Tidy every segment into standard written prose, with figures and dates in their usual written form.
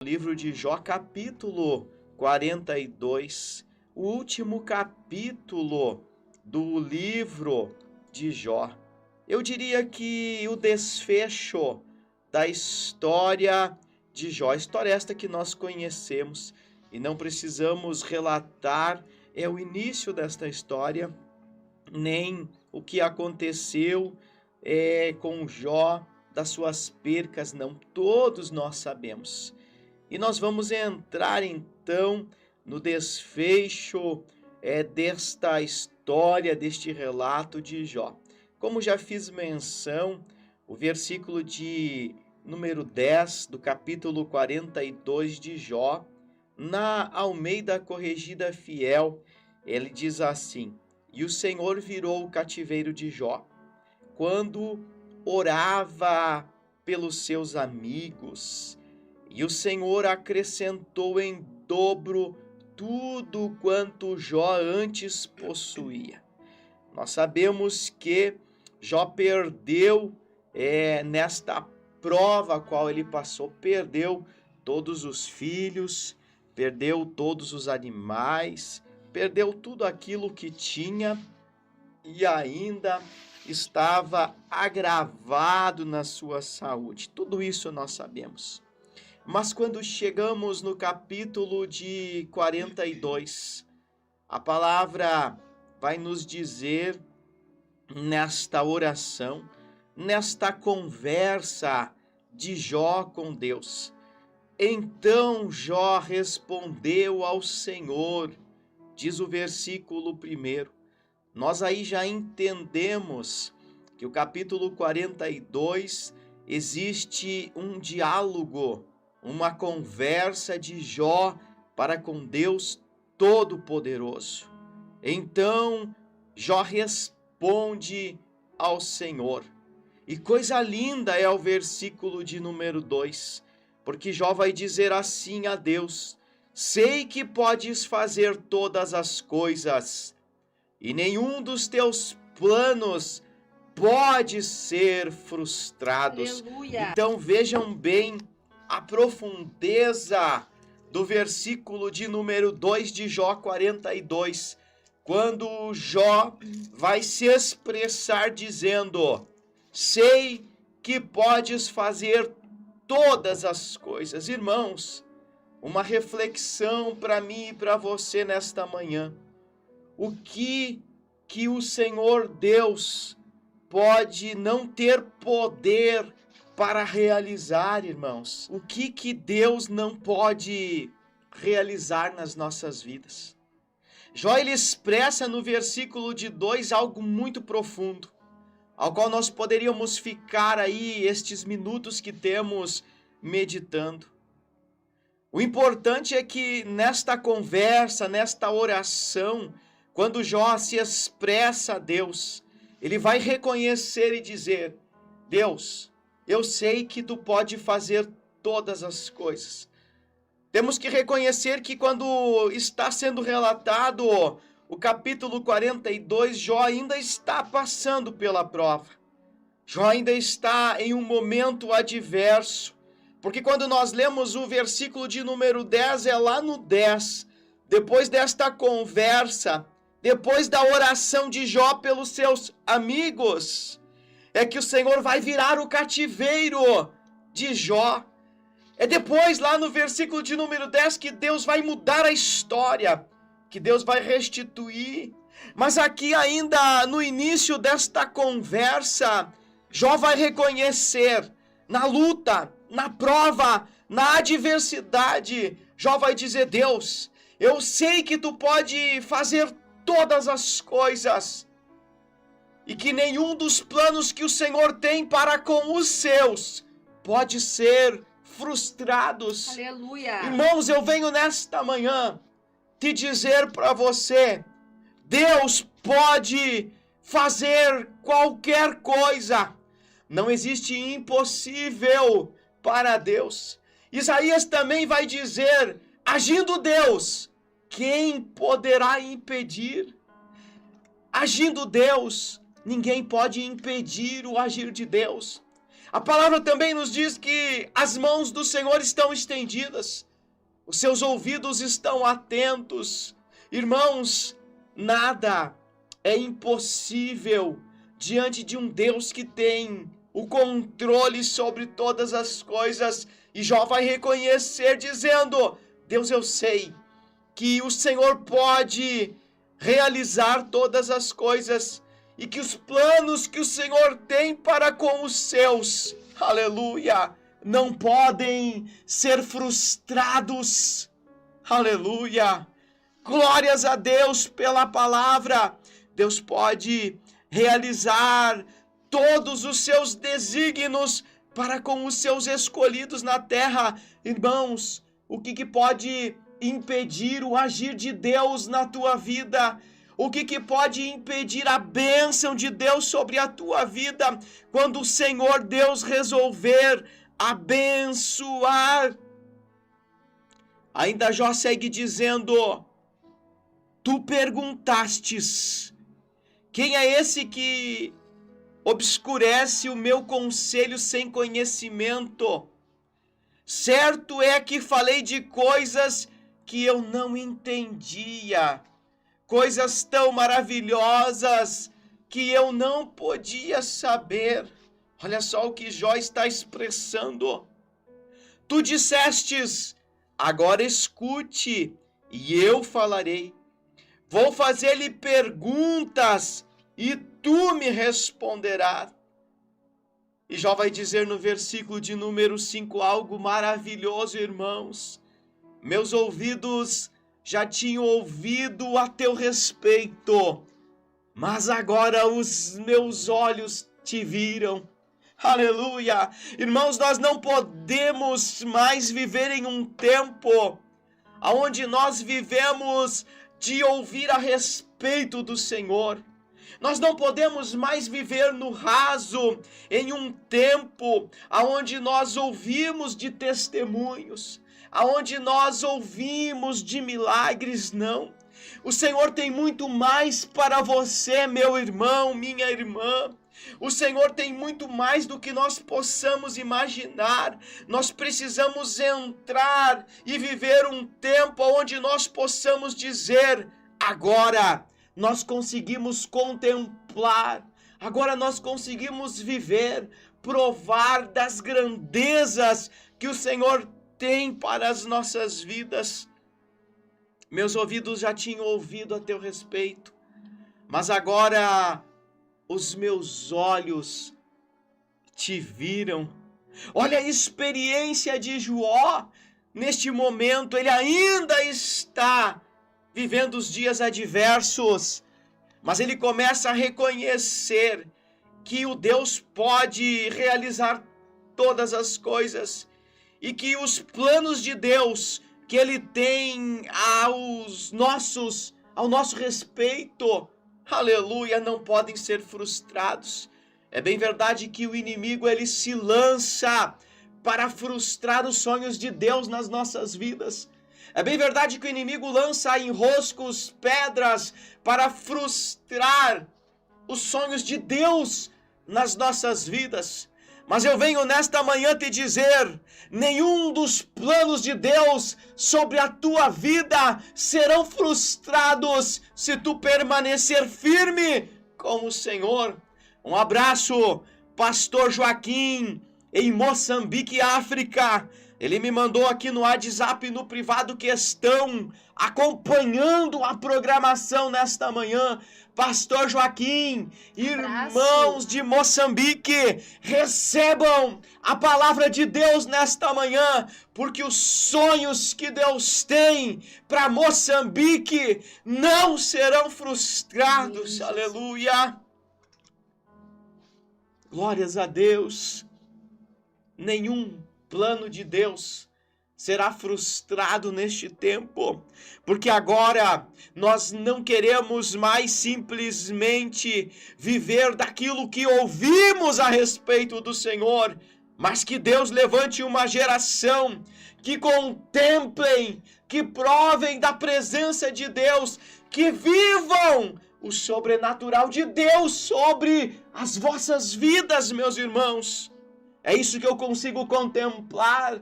Livro de Jó, capítulo 42, o último capítulo do livro de Jó. Eu diria que o desfecho da história de Jó, história esta que nós conhecemos e não precisamos relatar o início desta história, nem o que aconteceu com Jó, das suas percas, não, todos nós sabemos. E nós vamos entrar então no desfecho desta história, deste relato de Jó. Como já fiz menção, o versículo de número 10 do capítulo 42 de Jó, na Almeida Corrigida Fiel, ele diz assim: "E o Senhor virou o cativeiro de Jó, quando orava pelos seus amigos, e o Senhor acrescentou em dobro tudo quanto Jó antes possuía." Nós sabemos que Jó perdeu nesta prova a qual ele passou, perdeu todos os filhos, perdeu todos os animais, perdeu tudo aquilo que tinha e ainda estava agravado na sua saúde. Tudo isso nós sabemos. Mas quando chegamos no capítulo de 42, a palavra vai nos dizer nesta oração, nesta conversa de Jó com Deus: "Então Jó respondeu ao Senhor", diz o versículo 1. Nós aí já entendemos que o capítulo 42 existe um diálogo, uma conversa de Jó para com Deus Todo-Poderoso. Então Jó responde ao Senhor. E coisa linda é o versículo de número 2, porque Jó vai dizer assim a Deus: "Sei que podes fazer todas as coisas, e nenhum dos teus planos pode ser frustrados." Aleluia. Então vejam bem a profundeza do versículo de número 2 de Jó 42, quando Jó vai se expressar dizendo: "Sei que podes fazer todas as coisas." Irmãos, uma reflexão para mim e para você nesta manhã: o que o Senhor Deus pode não ter poder para realizar, irmãos? O que Deus não pode realizar nas nossas vidas? Jó, ele expressa no versículo de 2 algo muito profundo, ao qual nós poderíamos ficar aí estes minutos que temos meditando. O importante é que nesta conversa, nesta oração, quando Jó se expressa a Deus, ele vai reconhecer e dizer: "Deus, eu sei que tu pode fazer todas as coisas." Temos que reconhecer que quando está sendo relatado o capítulo 42, Jó ainda está passando pela prova. Jó ainda está em um momento adverso, porque quando nós lemos o versículo de número 10, é lá no 10, depois desta conversa, depois da oração de Jó pelos seus amigos, é que o Senhor vai virar o cativeiro de Jó. É depois, lá no versículo de número 10, que Deus vai mudar a história, que Deus vai restituir. Mas aqui ainda no início desta conversa, Jó vai reconhecer, na luta, na prova, na adversidade, Jó vai dizer: "Deus, eu sei que tu pode fazer todas as coisas, e que nenhum dos planos que o Senhor tem para com os seus pode ser frustrados." Aleluia. Irmãos, eu venho nesta manhã te dizer para você: Deus pode fazer qualquer coisa. Não existe impossível para Deus. Isaías também vai dizer: "Agindo Deus, quem poderá impedir?" Agindo Deus, ninguém pode impedir o agir de Deus. A palavra também nos diz que as mãos do Senhor estão estendidas, os seus ouvidos estão atentos. Irmãos, nada é impossível diante de um Deus que tem o controle sobre todas as coisas. E Jó vai reconhecer dizendo: Deus, eu sei que o Senhor pode realizar todas as coisas e que os planos que o Senhor tem para com os seus, aleluia, não podem ser frustrados. Aleluia! Glórias a Deus pela palavra. Deus pode realizar todos os seus desígnios para com os seus escolhidos na terra. Irmãos, o que pode impedir o agir de Deus na tua vida? O que pode impedir a bênção de Deus sobre a tua vida quando o Senhor Deus resolver abençoar? Ainda Jó segue dizendo: tu perguntastes, quem é esse que obscurece o meu conselho sem conhecimento? Certo é que falei de coisas que eu não entendia, coisas tão maravilhosas que eu não podia saber. Olha só o que Jó está expressando. Tu dissestes: agora escute, e eu falarei. Vou fazer-lhe perguntas, e tu me responderás. E Jó vai dizer no versículo de número 5 algo maravilhoso, irmãos. Meus ouvidos já tinham ouvido a teu respeito, mas agora os meus olhos te viram. Aleluia! Irmãos, nós não podemos mais viver em um tempo onde nós vivemos de ouvir a respeito do Senhor. Nós não podemos mais viver no raso, em um tempo onde nós ouvimos de testemunhos, onde nós ouvimos de milagres. Não. O Senhor tem muito mais para você, meu irmão, minha irmã. O Senhor tem muito mais do que nós possamos imaginar. Nós precisamos entrar e viver um tempo onde nós possamos dizer: agora nós conseguimos contemplar, agora nós conseguimos viver, provar das grandezas que o Senhor tem para as nossas vidas. Meus ouvidos já tinham ouvido a teu respeito, mas agora os meus olhos te viram. Olha a experiência de Jó. Neste momento, ele ainda está vivendo os dias adversos, mas ele começa a reconhecer que o Deus pode realizar todas as coisas e que os planos de Deus que ele tem ao nosso respeito, aleluia, não podem ser frustrados. É bem verdade que o inimigo ele se lança para frustrar os sonhos de Deus nas nossas vidas. É bem verdade que o inimigo lança enroscos, pedras para frustrar os sonhos de Deus nas nossas vidas. Mas eu venho nesta manhã te dizer: nenhum dos planos de Deus sobre a tua vida serão frustrados se tu permanecer firme com o Senhor. Um abraço, Pastor Joaquim, em Moçambique, África. Ele me mandou aqui no WhatsApp, no privado, que estão acompanhando a programação nesta manhã. Pastor Joaquim, irmãos de Moçambique, recebam a palavra de Deus nesta manhã, porque os sonhos que Deus tem para Moçambique não serão frustrados. Aleluia! Glórias a Deus. Nenhum plano de Deus será frustrado neste tempo, porque agora nós não queremos mais simplesmente viver daquilo que ouvimos a respeito do Senhor, mas que Deus levante uma geração que contemplem, que provem da presença de Deus, que vivam o sobrenatural de Deus sobre as vossas vidas, meus irmãos. É isso que eu consigo contemplar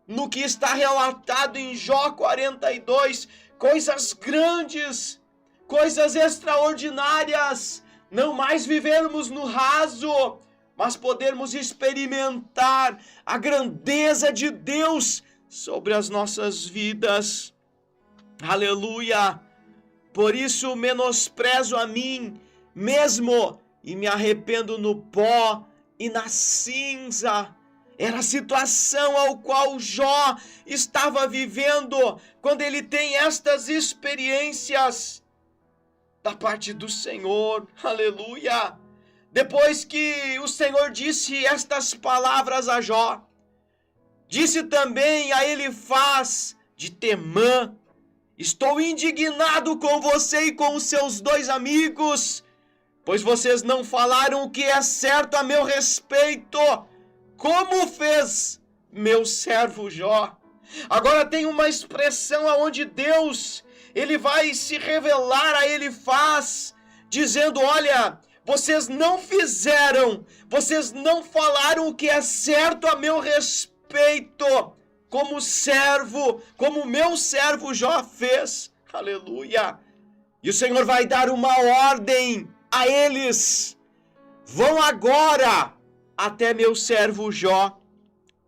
no que está relatado em Jó 42. Coisas grandes, coisas extraordinárias. Não mais vivermos no raso, mas podermos experimentar a grandeza de Deus sobre as nossas vidas. Aleluia! Por isso menosprezo a mim mesmo e me arrependo no pó e na cinza. Era a situação ao qual Jó estava vivendo quando ele tem estas experiências da parte do Senhor. Aleluia! Depois que o Senhor disse estas palavras a Jó, disse também a Elifaz de Temã: estou indignado com você e com os seus 2 amigos, pois vocês não falaram o que é certo a meu respeito, como fez meu servo Jó. Agora tem uma expressão aonde Deus, ele vai se revelar a Elifaz, dizendo: olha, vocês não fizeram, vocês não falaram o que é certo a meu respeito, como servo, como meu servo Jó fez. Aleluia! E o Senhor vai dar uma ordem a eles: vão agora até meu servo Jó.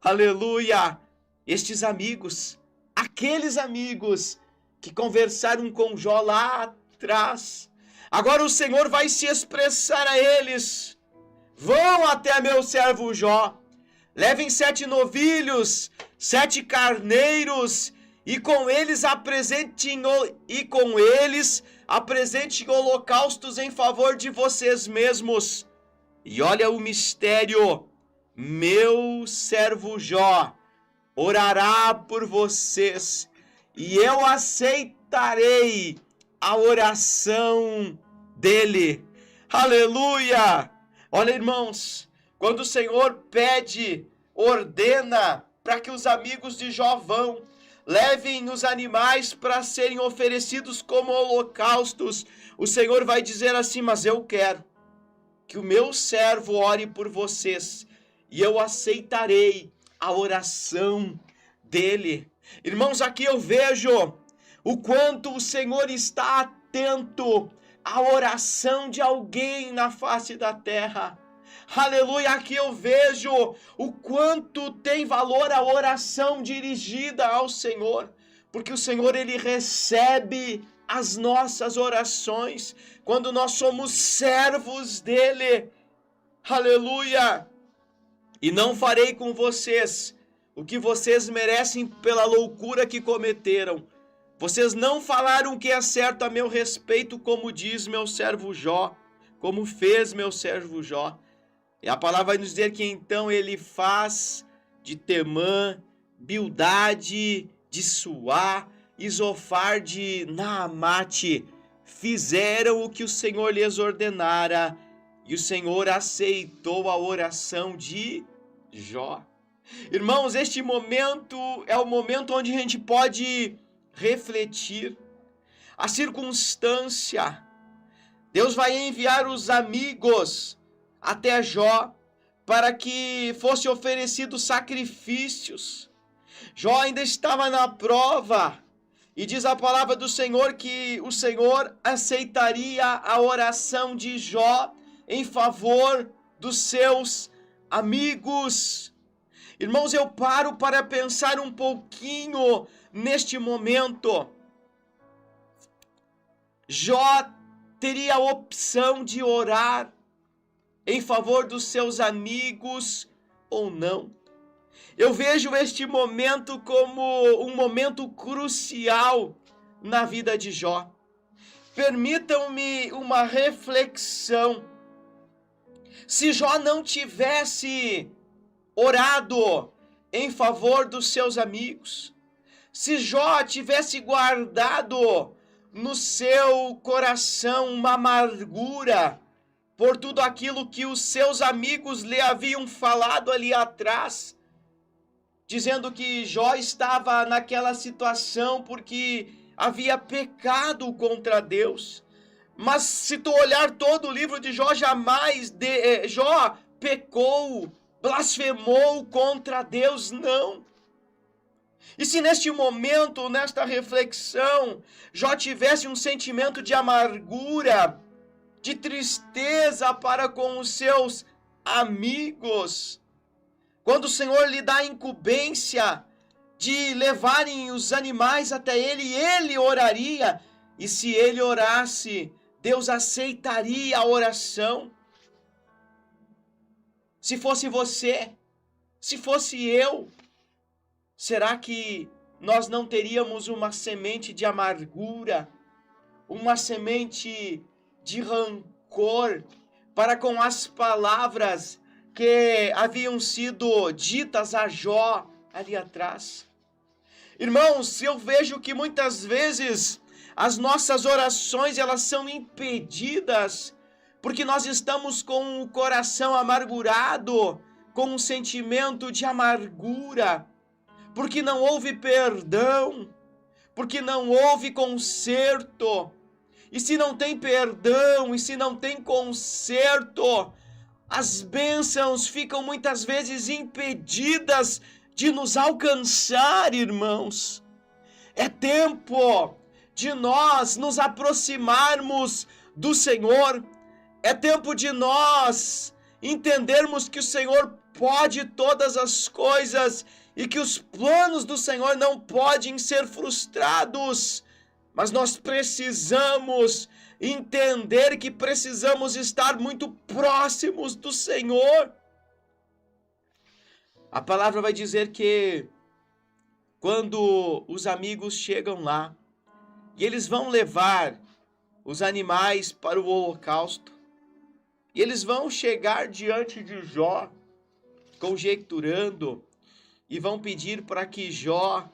Aleluia! Estes amigos, aqueles amigos que conversaram com Jó lá atrás, agora o Senhor vai se expressar a eles: vão até meu servo Jó, levem 7 novilhos, 7 carneiros, e com eles apresentem holocaustos em favor de vocês mesmos. E olha o mistério: meu servo Jó orará por vocês, e eu aceitarei a oração dele. Aleluia! Olha, irmãos, quando o Senhor pede, ordena para que os amigos de Jó vão, levem os animais para serem oferecidos como holocaustos, o Senhor vai dizer assim: mas eu quero que o meu servo ore por vocês, e eu aceitarei a oração dele. Irmãos, aqui eu vejo o quanto o Senhor está atento à oração de alguém na face da terra. Aleluia, aqui eu vejo o quanto tem valor a oração dirigida ao Senhor, porque o Senhor, ele recebe as nossas orações quando nós somos servos dele. Aleluia! E não farei com vocês o que vocês merecem pela loucura que cometeram. Vocês não falaram o que é certo a meu respeito, como diz meu servo Jó, como fez meu servo Jó. E a palavra vai nos dizer que então Elifaz de Temã, Bildade de Suá e Zofar de Naamate fizeram o que o Senhor lhes ordenara, e o Senhor aceitou a oração de Jó. Irmãos, este momento é o momento onde a gente pode refletir a circunstância. Deus vai enviar os amigos até Jó para que fosse oferecido sacrifícios. Jó ainda estava na prova, e diz a palavra do Senhor que o Senhor aceitaria a oração de Jó em favor dos seus amigos. Irmãos, eu paro para pensar um pouquinho neste momento. Jó teria a opção de orar em favor dos seus amigos ou não. Eu vejo este momento como um momento crucial na vida de Jó. Permitam-me uma reflexão. Se Jó não tivesse orado em favor dos seus amigos, se Jó tivesse guardado no seu coração uma amargura por tudo aquilo que os seus amigos lhe haviam falado ali atrás, dizendo que Jó estava naquela situação porque havia pecado contra Deus. Mas se tu olhar todo o livro de Jó, jamais Jó pecou blasfemou contra Deus, não. E se neste momento, nesta reflexão, Jó tivesse um sentimento de amargura, de tristeza para com os seus amigos, quando o Senhor lhe dá a incumbência de levarem os animais até ele oraria, e se ele orasse, Deus aceitaria a oração. Se fosse você, se fosse eu, será que nós não teríamos uma semente de amargura, uma semente de rancor para com as palavras que haviam sido ditas a Jó ali atrás? Irmãos, eu vejo que muitas vezes as nossas orações elas são impedidas porque nós estamos com o coração amargurado, com um sentimento de amargura, porque não houve perdão, porque não houve conserto. E se não tem perdão, e se não tem conserto, as bênçãos ficam muitas vezes impedidas de nos alcançar, irmãos. É tempo de nós nos aproximarmos do Senhor. É tempo de nós entendermos que o Senhor pode todas as coisas e que os planos do Senhor não podem ser frustrados. Mas nós precisamos entender que precisamos estar muito próximos do Senhor. A palavra vai dizer que quando os amigos chegam lá e eles vão levar os animais para o holocausto, e eles vão chegar diante de Jó, conjecturando, e vão pedir para que Jó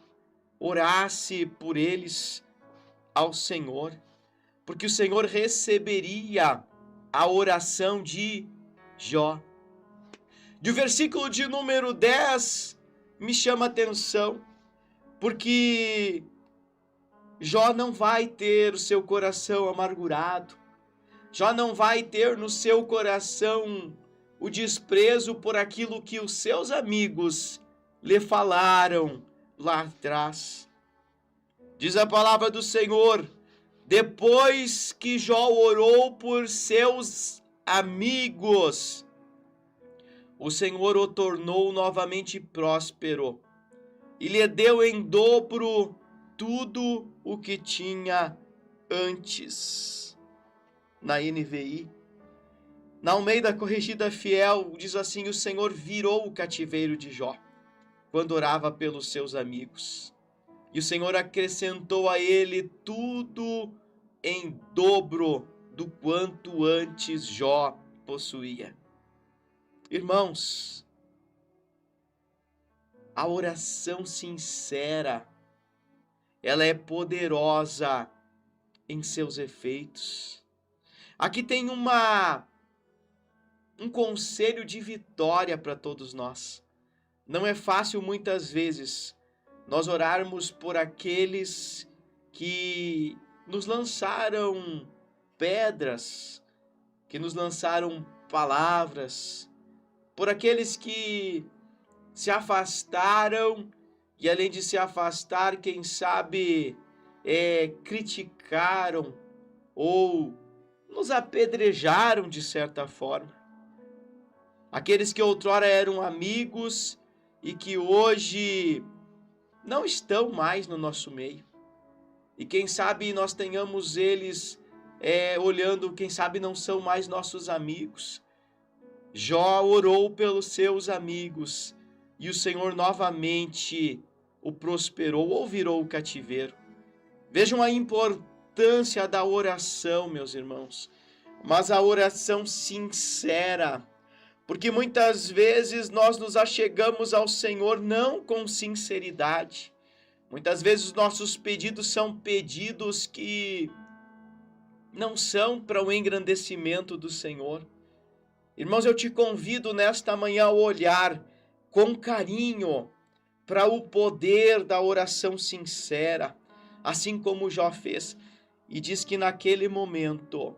orasse por eles ao Senhor, porque o Senhor receberia a oração de Jó. Do versículo de número 10 me chama a atenção, porque Jó não vai ter o seu coração amargurado, Jó não vai ter no seu coração o desprezo por aquilo que os seus amigos lhe falaram lá atrás. Diz a palavra do Senhor, depois que Jó orou por seus amigos, o Senhor o tornou novamente próspero e lhe deu em dobro tudo o que tinha antes. Na NVI, na Almeida Corrigida Fiel, diz assim: o Senhor virou o cativeiro de Jó quando orava pelos seus amigos, e o Senhor acrescentou a ele tudo em dobro do quanto antes Jó possuía. Irmãos, a oração sincera, ela é poderosa em seus efeitos. Aqui tem um conselho de vitória para todos nós. Não é fácil muitas vezes nós orarmos por aqueles que nos lançaram pedras, que nos lançaram palavras, por aqueles que se afastaram e, além de se afastar, quem sabe criticaram ou nos apedrejaram de certa forma. Aqueles que outrora eram amigos e que hoje não estão mais no nosso meio. E quem sabe nós tenhamos eles olhando, quem sabe não são mais nossos amigos. Jó orou pelos seus amigos e o Senhor novamente o prosperou ou virou o cativeiro. Vejam a importância da oração, meus irmãos, mas a oração sincera, porque muitas vezes nós nos achegamos ao Senhor não com sinceridade. Muitas vezes os nossos pedidos são pedidos que não são para o engrandecimento do Senhor. Irmãos, eu te convido nesta manhã a olhar com carinho para o poder da oração sincera, assim como Jó fez. E diz que naquele momento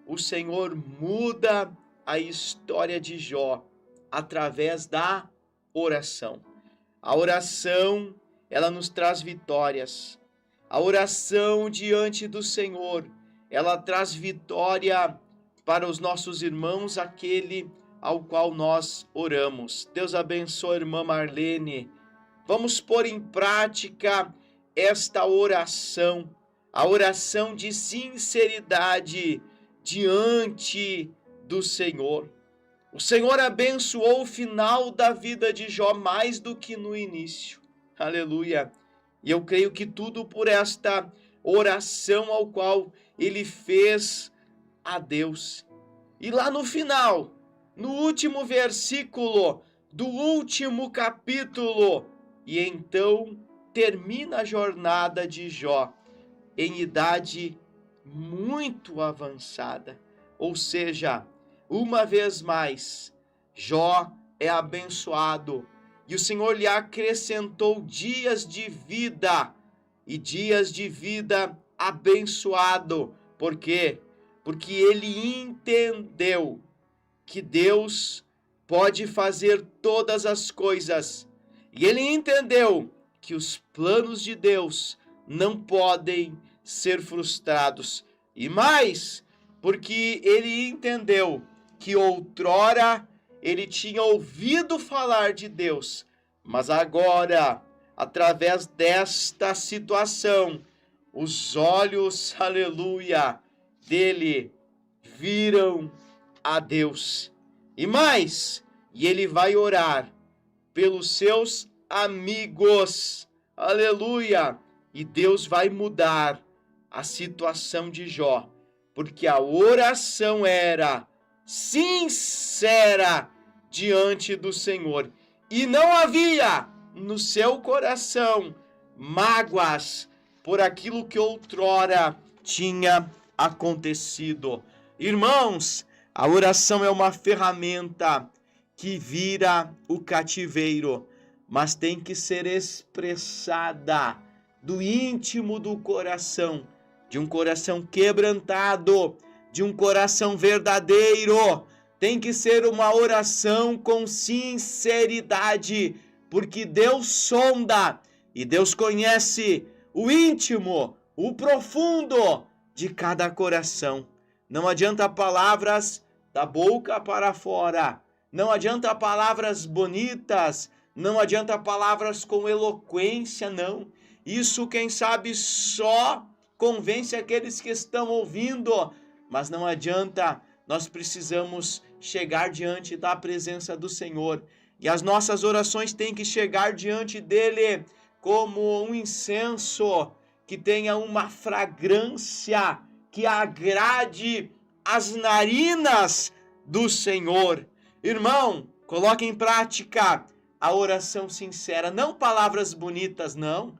o Senhor muda a história de Jó através da oração. A oração, ela nos traz vitórias. A oração diante do Senhor, ela traz vitória para os nossos irmãos, aquele ao qual nós oramos. Deus abençoe a irmã Marlene. Vamos pôr em prática esta oração, a oração de sinceridade diante do Senhor. O Senhor abençoou o final da vida de Jó mais do que no início. Aleluia! E eu creio que tudo por esta oração ao qual ele fez a Deus. E lá no final, no último versículo do último capítulo, e então termina a jornada de Jó em idade muito avançada. Ou seja, uma vez mais, Jó é abençoado e o Senhor lhe acrescentou dias de vida e dias de vida abençoado. Por quê? Porque ele entendeu que Deus pode fazer todas as coisas. E ele entendeu que os planos de Deus não podem ser frustrados. E mais, porque ele entendeu que outrora ele tinha ouvido falar de Deus, mas agora, através desta situação, os olhos, aleluia, dele viram a Deus. E mais, e ele vai orar pelos seus amigos, aleluia, e Deus vai mudar a situação de Jó, porque a oração era sincera diante do Senhor, e não havia no seu coração mágoas por aquilo que outrora tinha acontecido. Irmãos, a oração é uma ferramenta que vira o cativeiro, mas tem que ser expressada do íntimo do coração, de um coração quebrantado, de um coração verdadeiro. Tem que ser uma oração com sinceridade, porque Deus sonda e Deus conhece o íntimo, o profundo de cada coração. Não adianta palavras da boca para fora, não adianta palavras bonitas, não adianta palavras com eloquência, não. Isso, quem sabe, só convence aqueles que estão ouvindo, mas não adianta. Nós precisamos chegar diante da presença do Senhor, e as nossas orações têm que chegar diante dele como um incenso que tenha uma fragrância que agrade as narinas do Senhor. Irmão, coloque em prática a oração sincera, não palavras bonitas, não,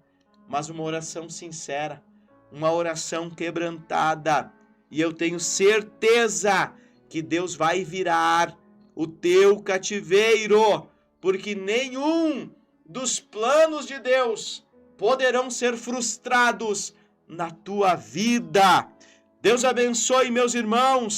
mas uma oração sincera, uma oração quebrantada. E eu tenho certeza que Deus vai virar o teu cativeiro, porque nenhum dos planos de Deus poderão ser frustrados na tua vida. Deus abençoe, meus irmãos,